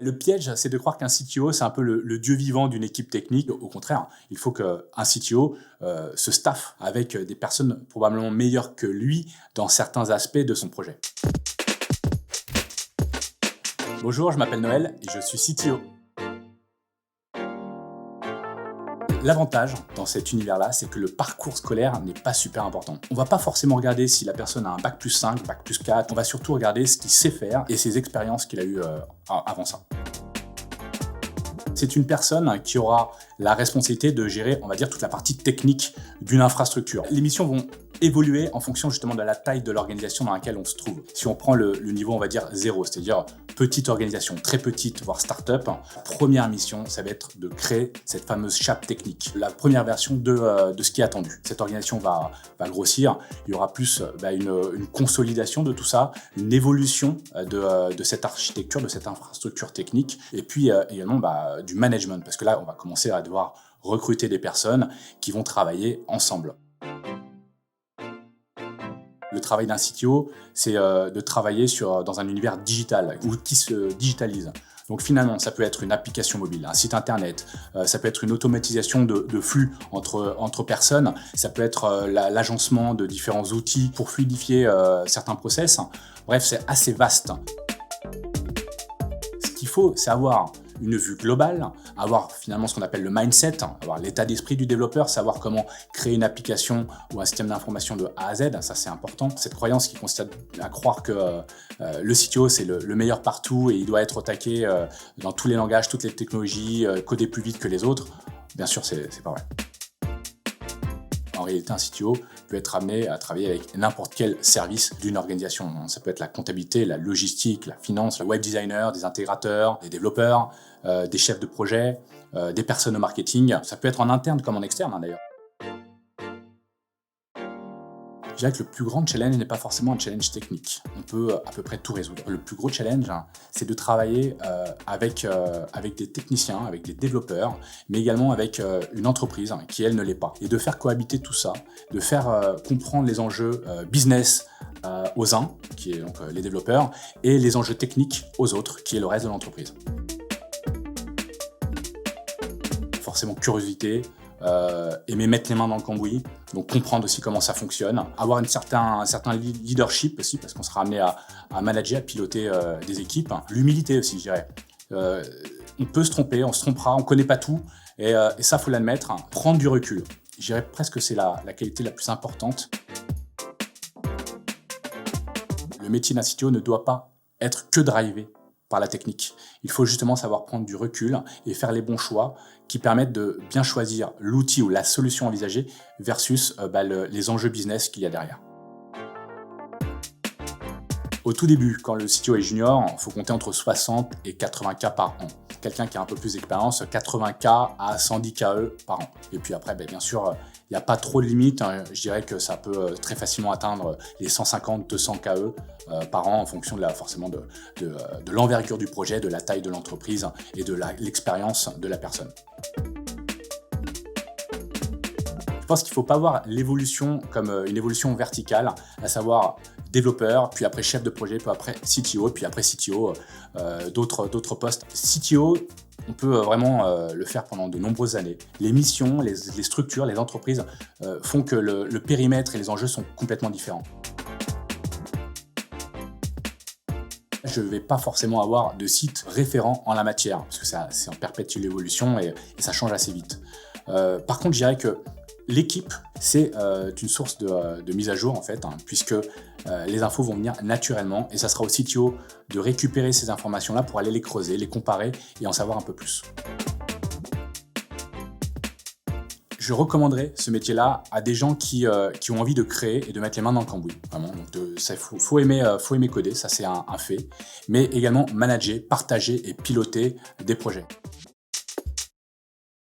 Le piège, c'est de croire qu'un CTO, c'est un peu le dieu vivant d'une équipe technique. Au contraire, il faut qu'un CTO se staffe avec des personnes probablement meilleures que lui dans certains aspects de son projet. Bonjour, je m'appelle Noël et je suis CTO. L'avantage dans cet univers-là, c'est que le parcours scolaire n'est pas super important. On va pas forcément regarder si la personne a un bac+5, bac+4, on va surtout regarder ce qu'il sait faire et ses expériences qu'il a eues avant ça. C'est une personne qui aura la responsabilité de gérer, on va dire, toute la partie technique d'une infrastructure. Les missions vont évoluer en fonction justement de la taille de l'organisation dans laquelle on se trouve. Si on prend le niveau, on va dire 0, c'est-à-dire petite organisation, très petite, voire start-up, la première mission, ça va être de créer cette fameuse chape technique, la première version de ce qui est attendu. Cette organisation va grossir, il y aura plus une consolidation de tout ça, une évolution de cette architecture, de cette infrastructure technique, et puis également du management, parce que là, on va commencer à devoir recruter des personnes qui vont travailler ensemble. Le travail d'un CTO, c'est de travailler dans un univers digital ou qui se digitalise. Donc finalement, ça peut être une application mobile, un site internet, ça peut être une automatisation de flux entre personnes, ça peut être l'agencement de différents outils pour fluidifier certains process. Bref, c'est assez vaste. Ce qu'il faut, c'est avoir une vue globale, avoir finalement ce qu'on appelle le mindset, avoir l'état d'esprit du développeur, savoir comment créer une application ou un système d'information de A à Z, ça c'est important. Cette croyance qui consiste à croire que le CTO c'est le meilleur partout et il doit être au taquet dans tous les langages, toutes les technologies, coder plus vite que les autres, bien sûr c'est pas vrai. En réalité, un CTO peut être amené à travailler avec n'importe quel service d'une organisation. Ça peut être la comptabilité, la logistique, la finance, le web designer, des intégrateurs, des développeurs, des chefs de projet, des personnes au marketing. Ça peut être en interne comme en externe d'ailleurs. Je dirais que le plus grand challenge n'est pas forcément un challenge technique. On peut à peu près tout résoudre. Le plus gros challenge, c'est de travailler avec des techniciens, avec des développeurs, mais également avec une entreprise qui, elle, ne l'est pas. Et de faire cohabiter tout ça, de faire comprendre les enjeux business aux uns, qui est donc les développeurs, et les enjeux techniques aux autres, qui est le reste de l'entreprise. Forcément, curiosité, aimer mettre les mains dans le cambouis, donc comprendre aussi comment ça fonctionne, avoir un certain leadership aussi, parce qu'on sera amené à manager, à piloter des équipes. L'humilité aussi, je dirais. On peut se tromper, on se trompera, on ne connaît pas tout, et ça, il faut l'admettre. Prendre du recul. Je dirais presque que c'est la qualité la plus importante. Le métier d'un CTO ne doit pas être que drivé par la technique. Il faut justement savoir prendre du recul et faire les bons choix qui permettent de bien choisir l'outil ou la solution envisagée versus les enjeux business qu'il y a derrière. Au tout début, quand le CTO est junior, il faut compter entre 60 et 80 cas par an. Quelqu'un qui a un peu plus d'expérience, 80 cas à 110 KE par an. Et puis après, bien sûr, il n'y a pas trop de limites. Je dirais que ça peut très facilement atteindre les 150-200 KE par an en fonction forcément de l'envergure du projet, de la taille de l'entreprise et de l'expérience de la personne. Je pense qu'il ne faut pas voir l'évolution comme une évolution verticale, à savoir développeur, puis après chef de projet, puis après CTO, puis après CTO, d'autres postes. CTO, on peut vraiment le faire pendant de nombreuses années. Les missions, les structures, les entreprises font que le périmètre et les enjeux sont complètement différents. Je ne vais pas forcément avoir de site référent en la matière, parce que c'est en perpétuelle évolution et ça change assez vite. Par contre, je dirais que l'équipe, c'est une source de mise à jour en fait, puisque les infos vont venir naturellement et ça sera au CTO de récupérer ces informations-là pour aller les creuser, les comparer et en savoir un peu plus. Je recommanderais ce métier-là à des gens qui ont envie de créer et de mettre les mains dans le cambouis. Vraiment, donc faut aimer coder, ça c'est un fait, mais également manager, partager et piloter des projets.